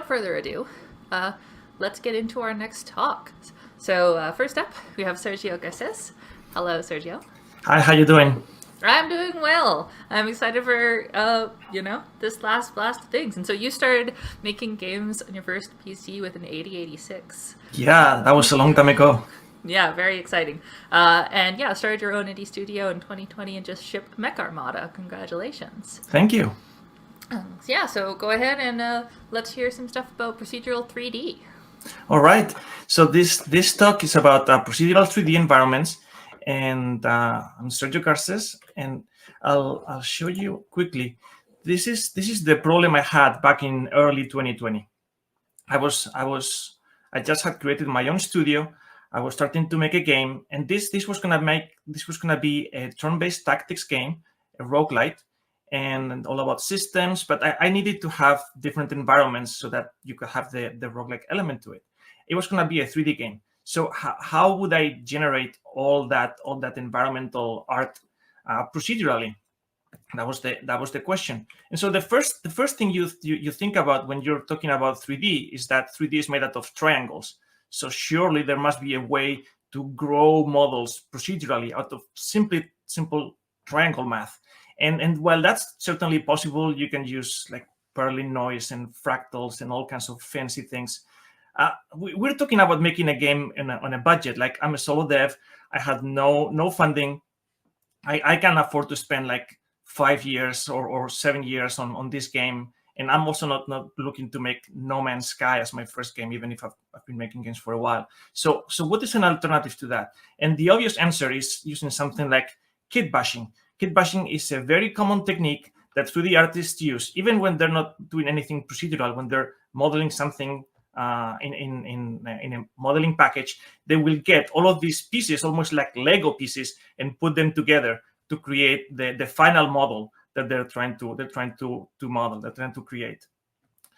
further ado, let's get into our next talk. So first up, we have Sergio Garces. Hello, Sergio. Hi, how you doing? I'm doing well. I'm excited for this last blast of things. And so you started making games on your first PC with an 8086. Yeah, that was a long time ago. Yeah, very exciting. And yeah, started your own indie studio in 2020 and just shipped Mech Armada. Congratulations. Thank you. So go ahead and let's hear some stuff about procedural 3D. All right. So this talk is about procedural 3D environments, and I'm Sergio Garces, and I'll show you quickly. This is the problem I had back in early 2020. I just had created my own studio. I was starting to make a game, and this was gonna be a turn-based tactics game, a roguelike, and all about systems. But I needed to have different environments so that you could have the roguelike element to it. It was gonna be a 3D game. So how would I generate all that environmental art procedurally? That was the question. And so the first thing you think about when you're talking about 3D is that 3D is made out of triangles. So surely there must be a way to grow models procedurally out of simple triangle math. And while that's certainly possible, you can use like Perlin noise and fractals and all kinds of fancy things. We're talking about making a game on a budget. Like, I'm a solo dev. I had no funding. I can afford to spend like 5 years or 7 years on this game. And I'm also not looking to make No Man's Sky as my first game, even if I've been making games for a while. So what is an alternative to that? And the obvious answer is using something like kitbashing. Kitbashing is a very common technique that 3D artists use, even when they're not doing anything procedural. When they're modeling something in a modeling package, they will get all of these pieces, almost like Lego pieces, and put them together to create the final model that they're trying to model, they're trying to create.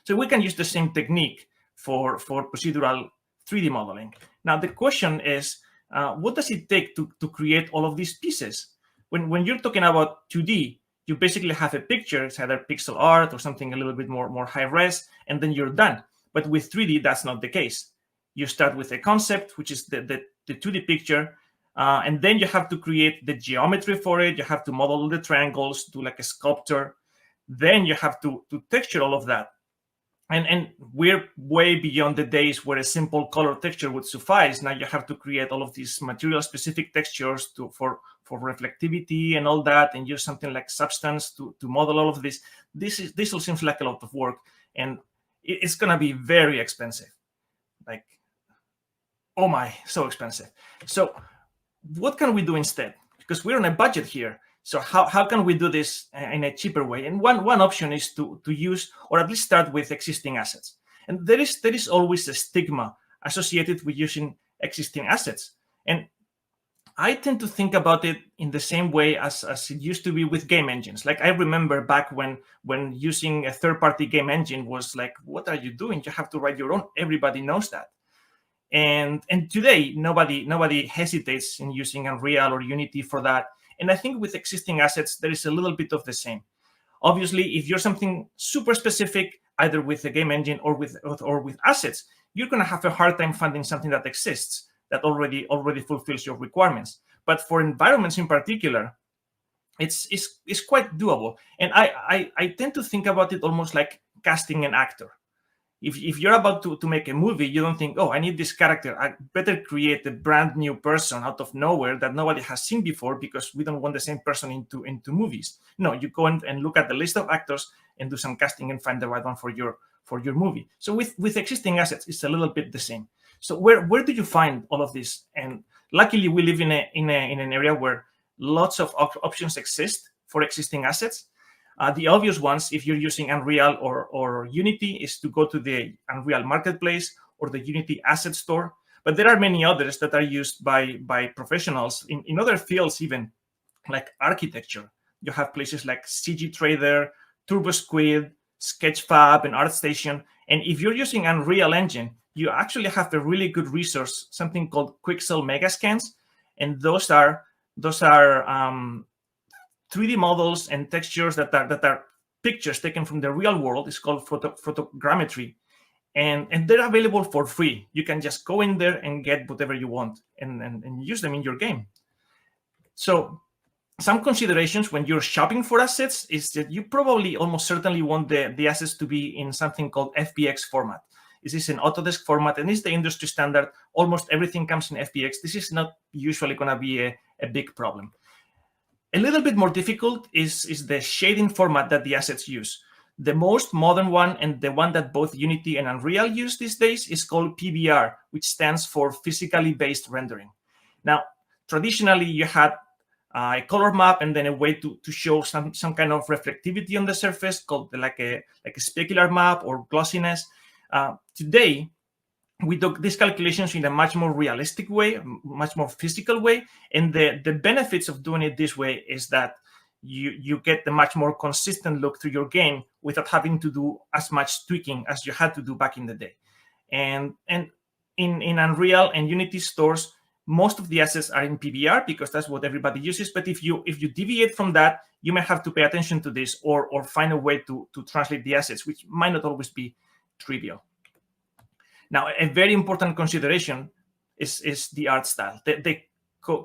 So we can use the same technique for procedural 3D modeling. Now the question is, what does it take to create all of these pieces? When you're talking about 2D, you basically have a picture. It's either pixel art or something a little bit more high res, and then you're done. But with 3D, that's not the case. You start with a concept, which is the 2D picture, and then you have to create the geometry for it. You have to model the triangles, do like a sculptor. Then you have to texture all of that. And we're way beyond the days where a simple color texture would suffice. Now you have to create all of these material-specific textures for reflectivity and all that, and use something like Substance to model all of this. This all seems like a lot of work, and it's going to be very expensive. Like, oh my, so expensive. So what can we do instead? Because we're on a budget here. So how can we do this in a cheaper way? And one option is to use, or at least start with, existing assets. And there is always a stigma associated with using existing assets. And I tend to think about it in the same way as it used to be with game engines. Like, I remember back when using a third-party game engine was like, what are you doing? You have to write your own. Everybody knows that. And today, nobody hesitates in using Unreal or Unity for that. And I think with existing assets, there is a little bit of the same. Obviously, if you're something super specific, either with a game engine or with assets, you're going to have a hard time finding something that exists that already fulfills your requirements. But for environments in particular, it's quite doable. And I tend to think about it almost like casting an actor. If you're about to make a movie, you don't think, oh, I need this character. I better create a brand new person out of nowhere that nobody has seen before, because we don't want the same person into movies. No, you go and look at the list of actors and do some casting and find the right one for your movie. So with existing assets, it's a little bit the same. So where do you find all of this? And luckily, we live in an area where lots of options exist for existing assets. The obvious ones, if you're using Unreal or Unity, is to go to the Unreal Marketplace or the Unity Asset Store. But there are many others that are used by professionals in other fields, even like architecture. You have places like CG Trader, TurboSquid, Sketchfab, and ArtStation. And if you're using Unreal Engine, you actually have a really good resource, something called Quixel Megascans, and those are 3D models and textures that are pictures taken from the real world. It's called photogrammetry, and they're available for free. You can just go in there and get whatever you want and use them in your game. So some considerations when you're shopping for assets is that you probably almost certainly want the assets to be in something called FBX format. This is an Autodesk format, and it's the industry standard. Almost everything comes in FBX. This is not usually going to be a big problem. A little bit more difficult is the shading format that the assets use. The most modern one, and the one that both Unity and Unreal use these days, is called PBR, which stands for physically based rendering. Now, traditionally, you had a color map and then a way to show some kind of reflectivity on the surface called like a specular map or glossiness. Today, we do these calculations in a much more realistic way, much more physical way. And the benefits of doing it this way is that you get the much more consistent look through your game without having to do as much tweaking as you had to do back in the day. And in Unreal and Unity stores, most of the assets are in PBR because that's what everybody uses. But if you deviate from that, you may have to pay attention to this or find a way to translate the assets, which might not always be trivial. Now, a very important consideration is the art style. The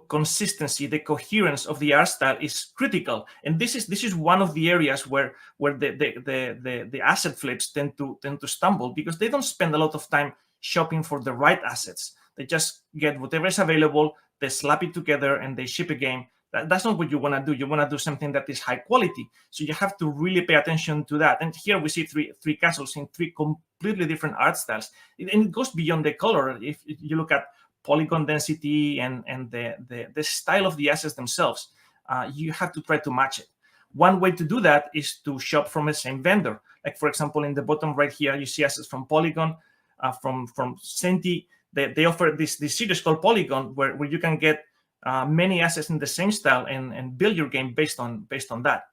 consistency, the coherence of the art style is critical, and this is one of the areas where the asset flips tend to stumble, because they don't spend a lot of time shopping for the right assets. They just get whatever is available, they slap it together, and they ship a game. That's not what you want to do. You want to do something that is high quality. So you have to really pay attention to that. And here we see three castles in three completely different art styles. And it goes beyond the color. If you look at polygon density and the style of the assets themselves, you have to try to match it. One way to do that is to shop from the same vendor. Like, for example, in the bottom right here, you see assets from Polygon, from Senti. They offer this series called Polygon, where you can get many assets in the same style and build your game based on that.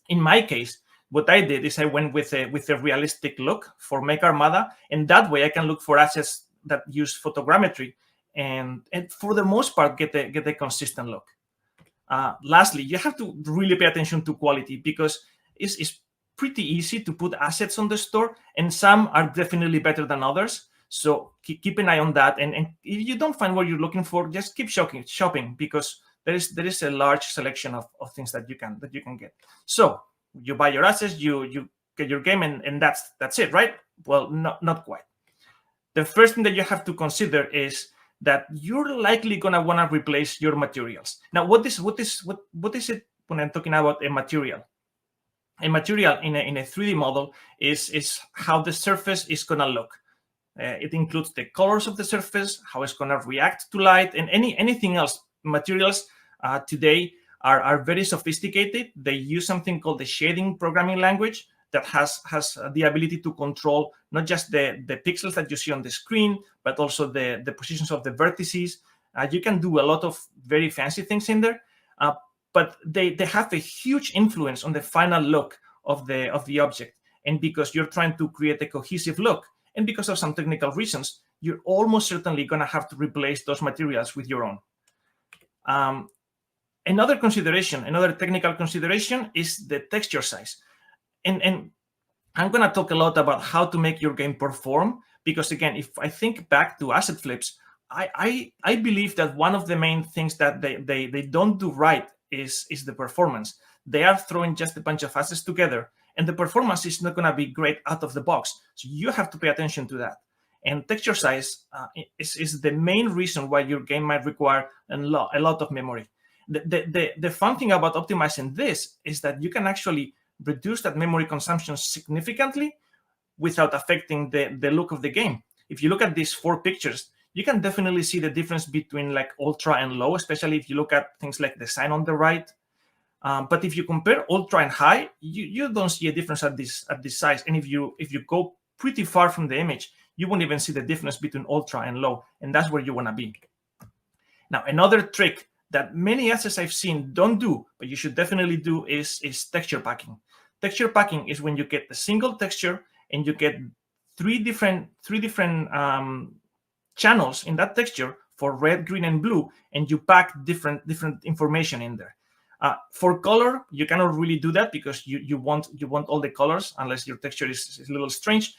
In my case, what I did is I went with a realistic look for Mech Armada, and that way I can look for assets that use photogrammetry and for the most part get a consistent look. Lastly, you have to really pay attention to quality, because it's pretty easy to put assets on the store, and some are definitely better than others. So keep an eye on that, and if you don't find what you're looking for, just keep shopping, because there is a large selection of things that you can get. So you buy your assets, you get your game, and that's it, right? Well, not quite. The first thing that you have to consider is that you're likely gonna want to replace your materials. Now, what is it when I'm talking about a material? A material in a 3D model is how the surface is gonna look. It includes the colors of the surface, how it's going to react to light, and anything else. Materials today are very sophisticated. They use something called the shading programming language that has the ability to control not just the pixels that you see on the screen, but also the positions of the vertices. You can do a lot of very fancy things in there, but they have a huge influence on the final look of the object. And because you're trying to create a cohesive look, and because of some technical reasons, you're almost certainly going to have to replace those materials with your own. Another technical consideration is the texture size. And I'm going to talk a lot about how to make your game perform, because again, if I think back to asset flips, I believe that one of the main things that they don't do right is the performance. They are throwing just a bunch of assets together, and the performance is not going to be great out of the box. So you have to pay attention to that. And texture size is the main reason why your game might require a lot of memory. The fun thing about optimizing this is that you can actually reduce that memory consumption significantly without affecting the look of the game. If you look at these 4 pictures, you can definitely see the difference between like ultra and low, especially if you look at things like the sign on the right. But if you compare ultra and high, you don't see a difference at this size. And if you go pretty far from the image, you won't even see the difference between ultra and low. And that's where you want to be. Now, another trick that many assets I've seen don't do, but you should definitely do, is texture packing. Texture packing is when you get the single texture and you get three different channels in that texture for red, green, and blue, and you pack different information in there. For color, you cannot really do that because you want all the colors unless your texture is a little strange.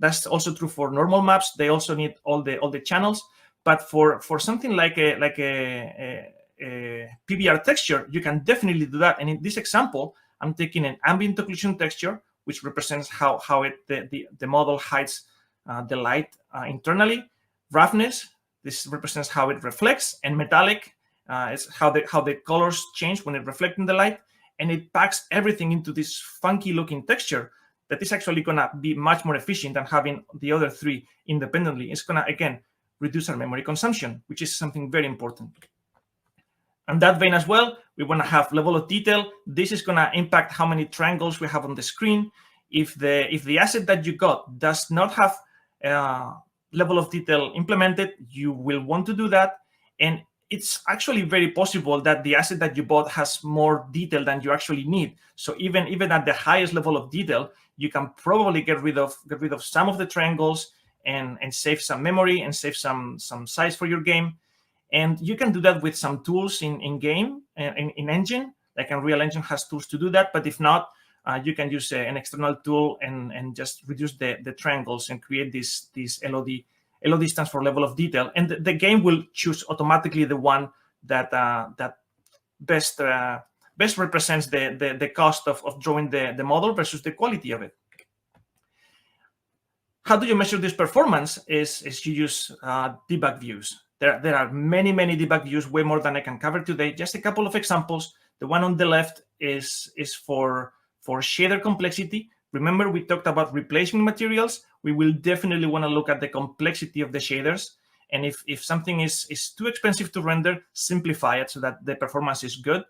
That's also true for normal maps. They also need all the channels. But for something like a PBR texture, you can definitely do that. And in this example, I'm taking an ambient occlusion texture, which represents how the model hides the light internally. Roughness, this represents how it reflects, and metallic is how the colors change when it reflects in the light, and it packs everything into this funky looking texture that is actually going to be much more efficient than having the other three independently. It's going to, again, reduce our memory consumption, which is something very important. In that vein as well, we want to have level of detail. This is going to impact how many triangles we have on the screen. If the asset that you got does not have level of detail implemented, you will want to do that. And it's actually very possible that the asset that you bought has more detail than you actually need. So even at the highest level of detail, you can probably get rid of some of the triangles and save some memory and save some size for your game. And you can do that with some tools in game, in engine. Like Unreal Engine has tools to do that. But if not, you can use an external tool and just reduce the triangles and create this LOD. LOD stands for level of detail. And the game will choose automatically the one that best represents the cost of drawing the model versus the quality of it. How do you measure this performance? Is you use debug views. There are many debug views, way more than I can cover today. Just a couple of examples. The one on the left is for shader complexity. Remember, we talked about replacement materials. We will definitely want to look at the complexity of the shaders. And if something is too expensive to render, simplify it so that the performance is good.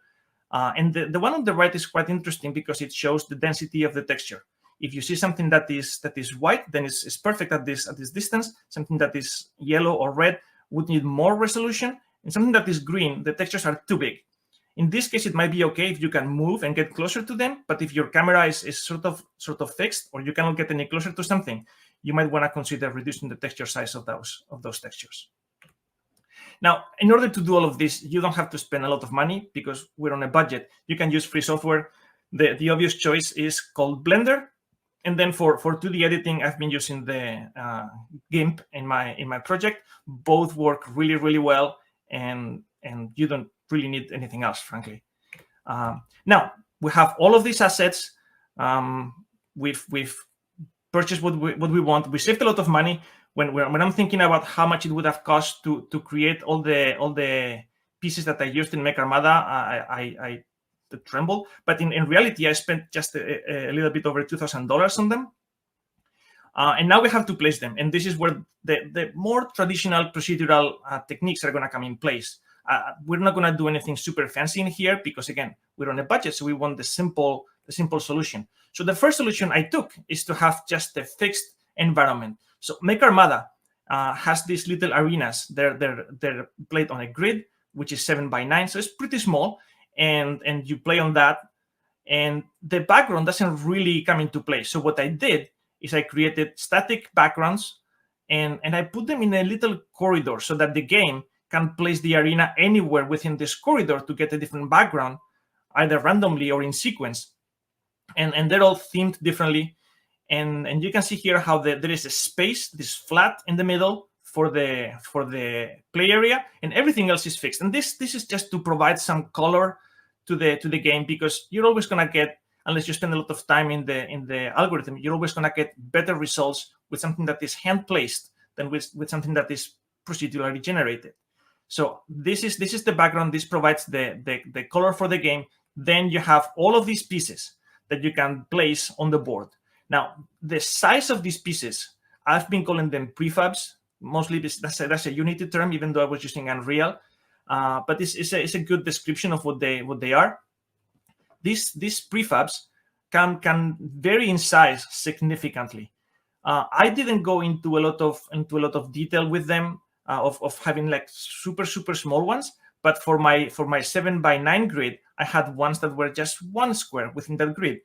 And the one on the right is quite interesting because it shows the density of the texture. If you see something that is white, then it's perfect at this distance. Something that is yellow or red would need more resolution. And something that is green, the textures are too big. In this case, it might be okay if you can move and get closer to them. But if your camera is sort of fixed, or you cannot get any closer to something, you might want to consider reducing the texture size of those textures. Now, in order to do all of this, you don't have to spend a lot of money because we're on a budget. You can use free software. The obvious choice is called Blender. And then for 2D editing, I've been using the GIMP in my project. Both work really well, and you don't really need anything else, frankly. Now we have all of these assets. We've purchased what we want. We saved a lot of money. When I'm thinking about how much it would have cost to create all the pieces that I used in Mech Armada, I tremble. But in reality, I spent just a little bit over $2,000 on them. And now we have to place them. And this is where the more traditional procedural techniques are going to come in place. We're not going to do anything super fancy in here because, again, we're on a budget, so we want the simple solution. So the first solution I took is to have just a fixed environment. So Mech Armada has these little arenas. They're played on a grid, which is 7x9, so it's pretty small, and you play on that, and the background doesn't really come into play. So what I did is I created static backgrounds, and I put them in a little corridor so that the game can place the arena anywhere within this corridor to get a different background, either randomly or in sequence. And they're all themed differently. And you can see here how there is a space, this flat in the middle for the play area, and everything else is fixed. And this is just to provide some color to the game, because you're always going to get, unless you spend a lot of time in the algorithm, you're always going to get better results with something that is hand placed than with something that is procedurally generated. So this is the background. This provides the color for the game. Then you have all of these pieces that you can place on the board. Now, the size of these pieces, I've been calling them prefabs. Mostly that's a Unity term, even though I was using Unreal. But it's a good description of what they are. These prefabs can vary in size significantly. I didn't go into a lot of detail with them of having like super small ones. But for my 7x9 grid, I had ones that were just 1 square within that grid.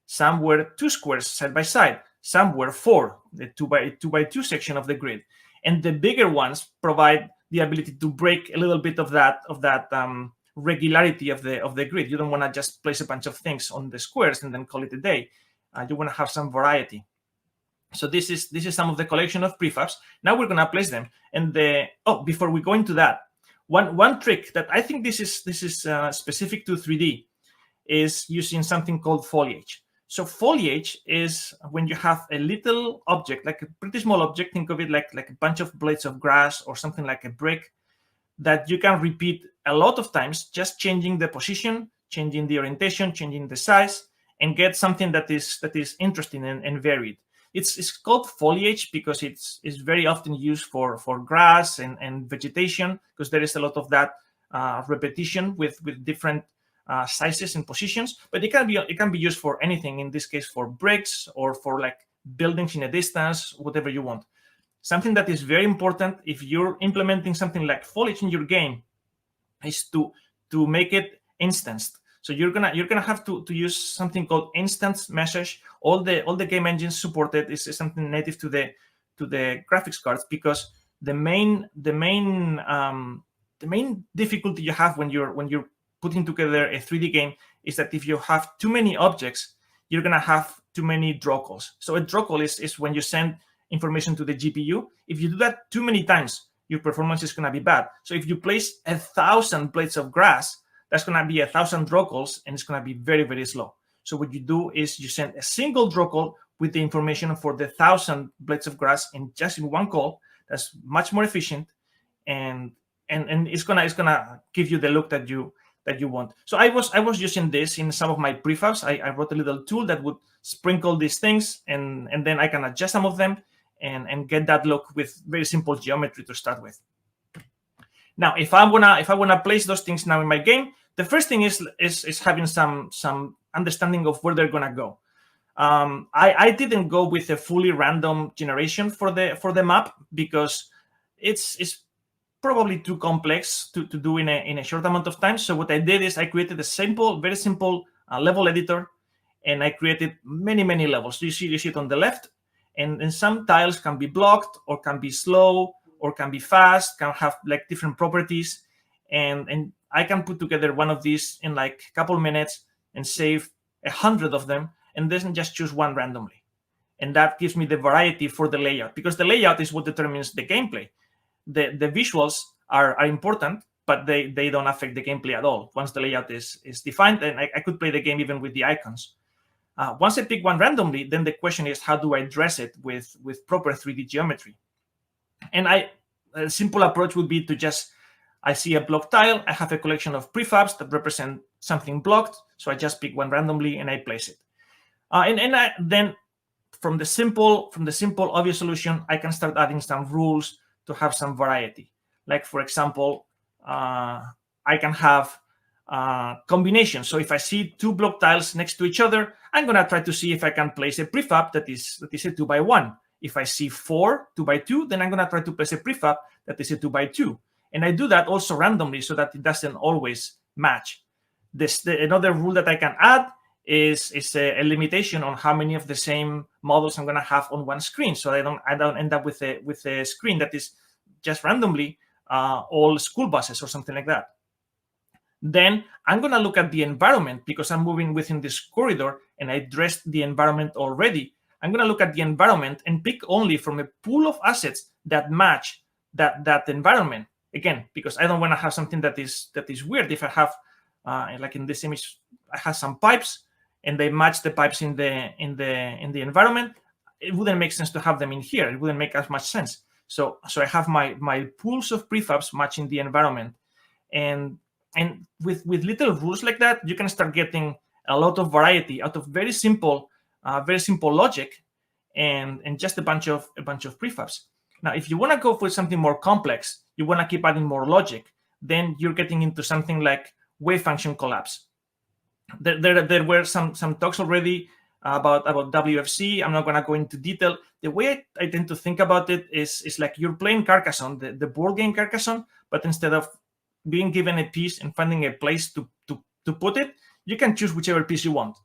Some were 2 squares side by side. Some were 4, the 2x2 section of the grid. And the bigger ones provide the ability to break a little bit of that regularity of the grid. You don't want to just place a bunch of things on the squares and then call it a day. You want to have some variety. So this is some of the collection of prefabs. Now we're gonna place them. And before we go into that, one trick that I think this is specific to 3D is using something called foliage. So foliage is when you have a little object, like a pretty small object. Think of it like a bunch of blades of grass or something like a brick that you can repeat a lot of times, just changing the position, changing the orientation, changing the size, and get something that is interesting and varied. It's called foliage because it's very often used for grass and vegetation, because there is a lot of that repetition with different sizes and positions. But it can be used for anything. In this case, for bricks or for like buildings in a distance, whatever you want. Something that is very important if you're implementing something like foliage in your game is to make it instanced. So you're gonna have to use something called instance message. All the game engines support it. It's something native to the graphics cards, because the main difficulty you have when you're putting together a 3D game is that if you have too many objects, you're gonna have too many draw calls. So a draw call is when you send information to the GPU. If you do that too many times, your performance is going to be bad. So if you place 1,000 blades of grass, that's going to be 1,000 draw calls, and it's going to be very, very slow. So what you do is you send a single draw call with the information for the 1,000 blades of grass in one call. That's much more efficient, and it's gonna give you the look that you want. So I was using this in some of my prefabs. I wrote a little tool that would sprinkle these things, and then I can adjust some of them and get that look with very simple geometry to start with. Now, if I wanna place those things now in my game, the first thing is having some understanding of where they're gonna go. I didn't go with a fully random generation for the map, because it's probably too complex to do in a short amount of time. So what I did is I created a very simple level editor, and I created many levels. So you see it on the left, and some tiles can be blocked or can be slow or can be fast, can have like different properties, and I can put together one of these in like a couple minutes and save 100 of them, and then just choose one randomly. And that gives me the variety for the layout, because the layout is what determines the gameplay. The visuals are important, but they don't affect the gameplay at all. Once the layout is defined, and I could play the game even with the icons. Once I pick one randomly, then the question is, how do I dress it with proper 3D geometry? And a simple approach would be to I see a block tile, I have a collection of prefabs that represent something blocked, so I just pick one randomly and I place it. Then from the simple obvious solution, I can start adding some rules to have some variety. Like, for example, I can have combinations. So if I see two block tiles next to each other, I'm going to try to see if I can place a prefab that is a 2x1. If I see 4 2x2, then I'm going to try to place a prefab that is a 2x2. And I do that also randomly so that it doesn't always match. Another rule that I can add is a limitation on how many of the same models I'm going to have on one screen, so I don't end up with a screen that is just randomly all school buses or something like that. Then I'm going to look at the environment, because I'm moving within this corridor and I dressed the environment already. I'm going to look at the environment and pick only from a pool of assets that match that environment. Again, because I don't want to have something that is weird. If I have, like in this image, I have some pipes and they match the pipes in the environment, it wouldn't make sense to have them in here. It wouldn't make as much sense. So I have my pools of prefabs matching the environment, and with little rules like that, you can start getting a lot of variety out of very simple logic and just a bunch of prefabs. Now, if you want to go for something more complex, you want to keep adding more logic, then you're getting into something like wave function collapse. There were some talks already about WFC. I'm not going to go into detail. The way I tend to think about it is like you're playing Carcassonne, the board game Carcassonne, but instead of being given a piece and finding a place to put it, you can choose whichever piece you want.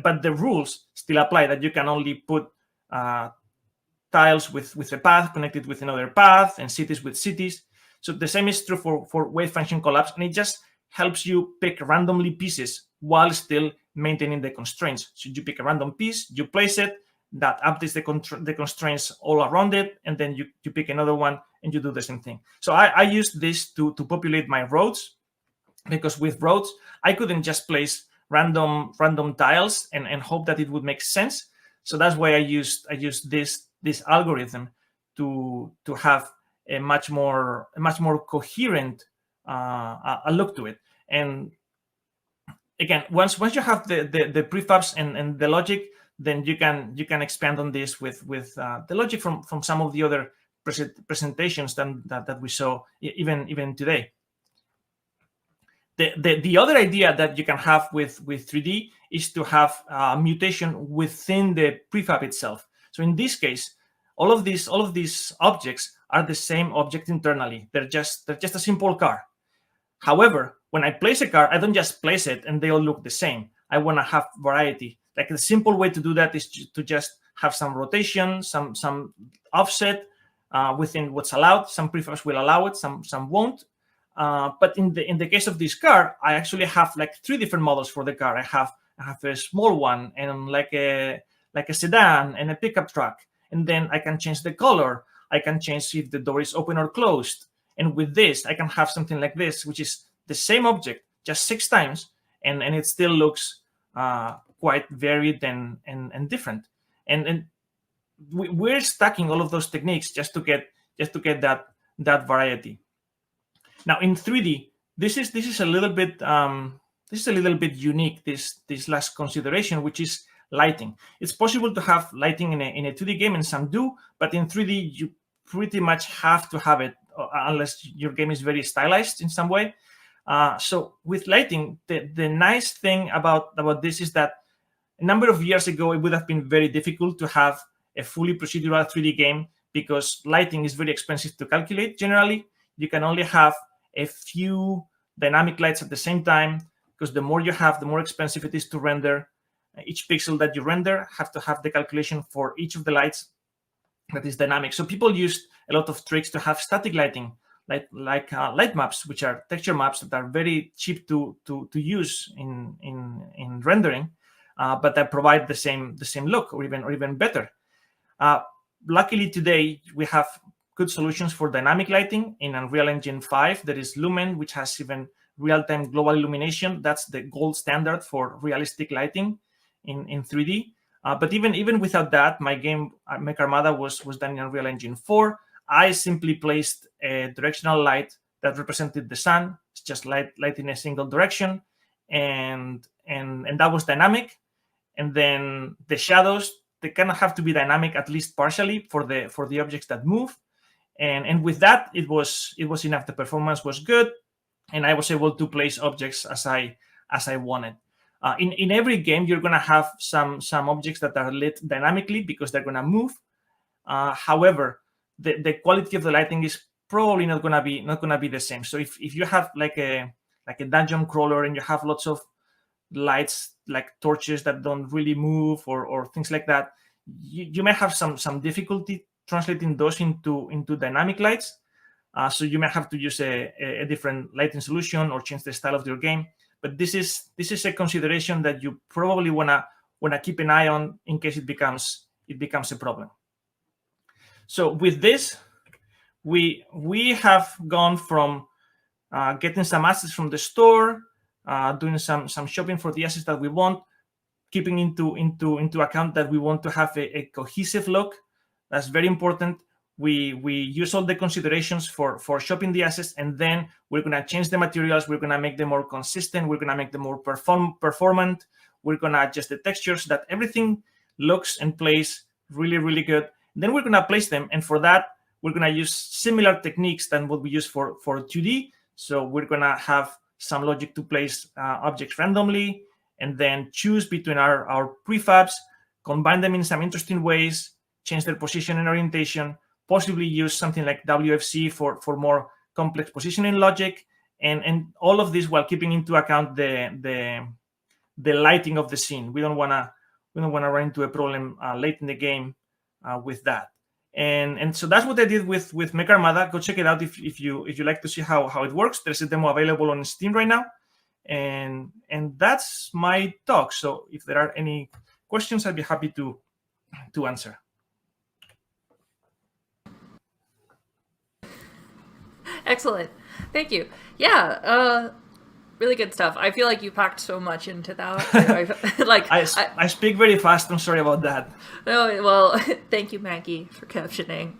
But the rules still apply, that you can only put tiles with a path connected with another path, and cities with cities. So the same is true for wave function collapse, and it just helps you pick randomly pieces while still maintaining the constraints. So you pick a random piece, you place it, that updates the constraints all around it, and then you pick another one and you do the same thing. So I used this to populate my roads, because with roads I couldn't just place random tiles and hope that it would make sense. So that's why I used this algorithm to have a much more coherent a look to it. And again, once you have the prefabs and the logic, then you can expand on this with the logic from some of the other presentations that we saw even today. The other idea that you can have with 3D is to have mutation within the prefab itself. So in this case, all of these objects are the same object internally. They're just a simple car. However, when I place a car, I don't just place it and they all look the same. I want to have variety. Like, the simple way to do that is to just have some rotation, some offset within what's allowed. Some prefabs will allow it, some won't. But in the case of this car, I actually have like 3 different models for the car. I have a small one, and like a sedan, and a pickup truck. And then I can change the color. I can change if the door is open or closed. And with this, I can have something like this, which is the same object just 6 times, and it still looks quite varied and different. And we're stacking all of those techniques just to get that variety. Now in 3D, this is a little bit unique. This last consideration, which is lighting. It's possible to have lighting in a 2D game, and some do, but in 3D you pretty much have to have it unless your game is very stylized in some way. So with lighting, the nice thing about this is that a number of years ago, it would have been very difficult to have a fully procedural 3D game, because lighting is very expensive to calculate. Generally, you can only have a few dynamic lights at the same time, because the more you have, the more expensive it is to render. Each pixel that you render have to have the calculation for each of the lights that is dynamic. So people used a lot of tricks to have static lighting, like light maps, which are texture maps that are very cheap to use in rendering, but that provide the same look, or even better. Luckily today we have good solutions for dynamic lighting. In Unreal Engine 5, there is Lumen, which has even real-time global illumination. That's the gold standard for realistic lighting in 3D. But even without that, my game Mech Armada was done in Unreal Engine 4. I simply placed a directional light that represented the sun. It's just light in a single direction, and that was dynamic. And then the shadows, they kind of have to be dynamic, at least partially, for the objects that move. And with that, it was enough. The performance was good, and I was able to place objects as I wanted. In every game, you're going to have some objects that are lit dynamically because they're going to move. However, the quality of the lighting is probably not going to be the same. So if you have like a dungeon crawler and you have lots of lights like torches that don't really move or things like that, you may have some difficulty translating those into dynamic lights. So you may have to use a different lighting solution or change the style of your game. But this is a consideration that you probably wanna keep an eye on in case it becomes a problem. So with this, we have gone from getting some assets from the store, doing some shopping for the assets that we want, keeping into account that we want to have a cohesive look. That's very important. We use all the considerations for shopping the assets, and then we're going to change the materials. We're going to make them more consistent. We're going to make them more performant. We're going to adjust the textures so that everything looks and plays really, really good. Then we're going to place them, and for that, we're going to use similar techniques than what we use for 2D. So we're going to have some logic to place objects randomly, and then choose between our prefabs, combine them in some interesting ways, change their position and orientation, possibly use something like WFC for more complex positioning logic, and all of this while keeping into account the lighting of the scene. We don't want to run into a problem late in the game with that. And so that's what I did with Mech Armada. Go check it out if you like to see how it works. There's a demo available on Steam right now, and that's my talk. So if there are any questions, I'd be happy to to answer. Excellent. Thank you. Yeah, really good stuff. I feel like you packed so much into that. Like I speak very fast. I'm sorry about that. No, well, thank you, Maggie, for captioning.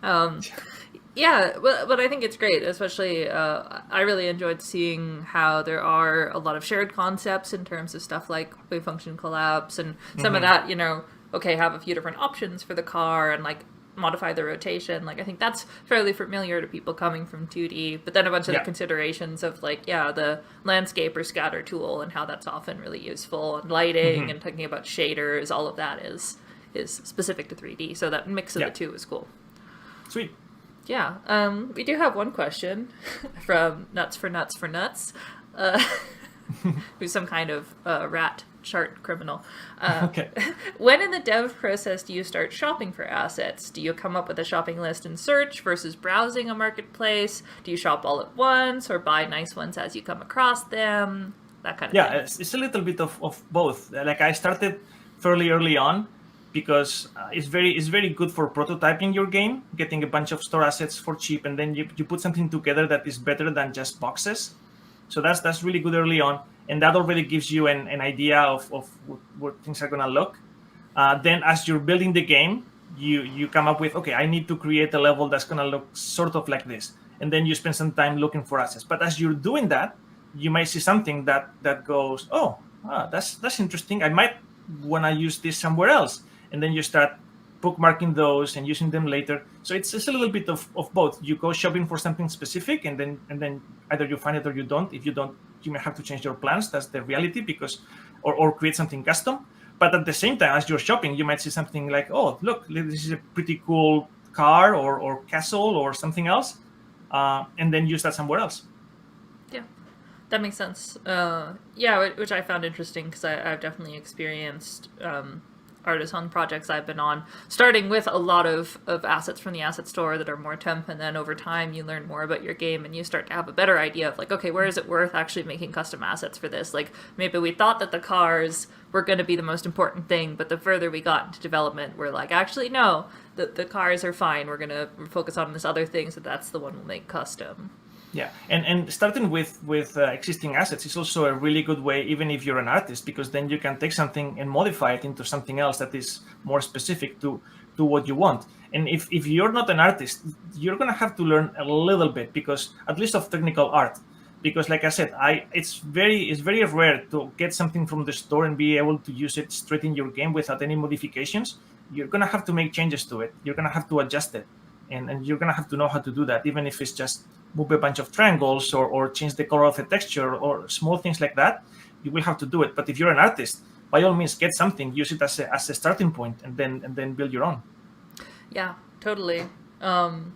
Yeah, but I think it's great, especially I really enjoyed seeing how there are a lot of shared concepts in terms of stuff like wave function collapse and some of that, okay, have a few different options for the car and like modify the rotation. Like I think that's fairly familiar to people coming from 2D, but then a bunch of the considerations of like, the landscape or scatter tool and how that's often really useful, and lighting and talking about shaders, all of that is specific to 3D. So that mix of the two is cool. Sweet. Yeah, we do have one question from Nuts for Nuts for Nuts, who's some kind of rat chart criminal. Okay. When in the dev process do you start shopping for assets? Do you come up with a shopping list and search versus browsing a marketplace? Do you shop all at once or buy nice ones as you come across them? That kind of thing. Yeah, it's a little bit of both. Like I started fairly early on, because it's very good for prototyping your game, getting a bunch of store assets for cheap, and then you put something together that is better than just boxes. So that's really good early on, and that already gives you an idea of what things are gonna look. Then as you're building the game, you come up with, okay, I need to create a level that's gonna look sort of like this, and then you spend some time looking for assets. But as you're doing that, you might see something that goes, that's interesting. I might wanna use this somewhere else. And then you start bookmarking those and using them later. So it's a little bit of both. You go shopping for something specific, and then either you find it or you don't. If you don't, you may have to change your plans. That's the reality, because or create something custom. But at the same time, as you're shopping, you might see something like, oh, look, this is a pretty cool car or castle or something else, and then use that somewhere else. Yeah, that makes sense. Which I found interesting, because I've definitely experienced artisan projects I've been on, starting with a lot of assets from the asset store that are more temp, and then over time you learn more about your game and you start to have a better idea of like, okay, where is it worth actually making custom assets for this? Like maybe we thought that the cars were going to be the most important thing, but the further we got into development, we're like, actually no, the cars are fine, we're going to focus on this other thing, so that's the one we'll make custom. Yeah, and starting with existing assets is also a really good way, even if you're an artist, because then you can take something and modify it into something else that is more specific to what you want. And if you're not an artist, you're going to have to learn a little bit, because at least of technical art. Because like I said, it's very rare to get something from the store and be able to use it straight in your game without any modifications. You're going to have to make changes to it. You're going to have to adjust it. And you're going to have to know how to do that, even if it's just move a bunch of triangles or change the color of a texture or small things like that. You will have to do it. But if you're an artist, by all means, get something, use it as a starting point, and then build your own. Yeah, totally. And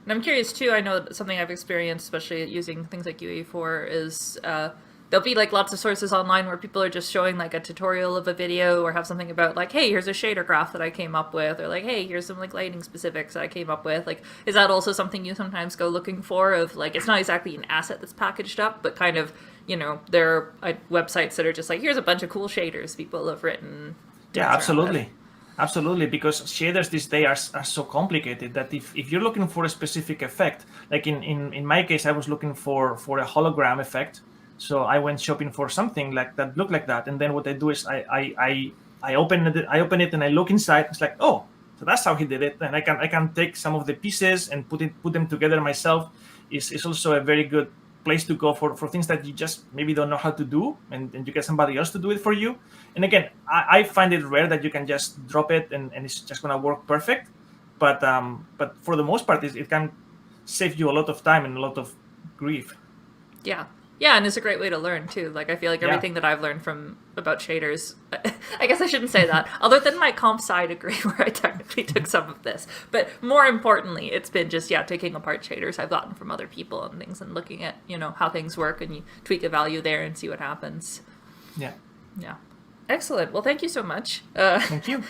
I'm curious too. I know that something I've experienced, especially using things like UE4, is there'll be like lots of sources online where people are just showing like a tutorial of a video, or have something about like, hey, here's a shader graph that I came up with, or like, hey, here's some like lighting specifics that I came up with. Like, is that also something you sometimes go looking for, of like, it's not exactly an asset that's packaged up, but kind of, there are websites that are just like, here's a bunch of cool shaders people have written. Yeah, absolutely, because shaders these days are so complicated that if you're looking for a specific effect, like in my case, I was looking for a hologram effect. So I went shopping for something like that looked like that, and then what I do is I open it and I look inside. It's like, oh, so that's how he did it, and I can take some of the pieces and put them together myself. It's also a very good place to go for things that you just maybe don't know how to do, and you get somebody else to do it for you. And again, I find it rare that you can just drop it and it's just gonna work perfect. But for the most part, it can save you a lot of time and a lot of grief. Yeah, and it's a great way to learn too. Like, I feel like everything that I've learned about shaders, I guess I shouldn't say that, other than my comp sci degree where I technically took some of this. But more importantly, it's been just, taking apart shaders I've gotten from other people and things, and looking at, how things work, and you tweak a value there and see what happens. Yeah. Yeah. Excellent. Well, thank you so much. Thank you.